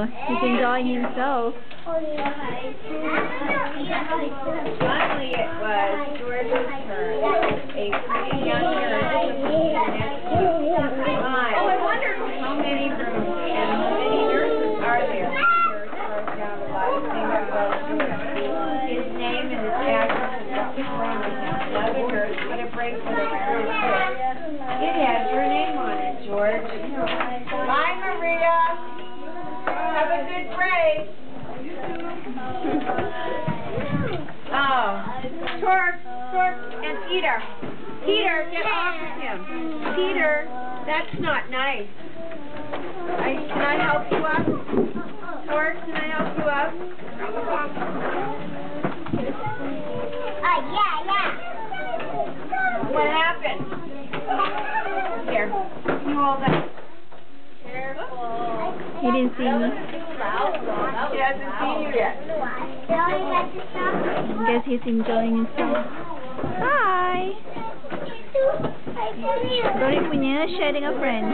He's enjoying himself. Finally it was George's turn. A pretty young nurse. Oh, I wonder how many rooms and how many nurses are there. Nurses wrote down a lot of things about George. His name and his address and what was wrong with him. Another nurse put a bracelet around his wrist. It has your name on it, George. Bye, Maria. Have a good break. Oh, Torque, and Peter. Peter, get off of him. Peter, that's not nice. Can I help you up? Torque, can I help you up? Yeah. What happened? Here, you hold that. Careful. He didn't see me. He hasn't seen you yet. I guess he's enjoying himself. Hi! Sorry, Punya, shedding a friend.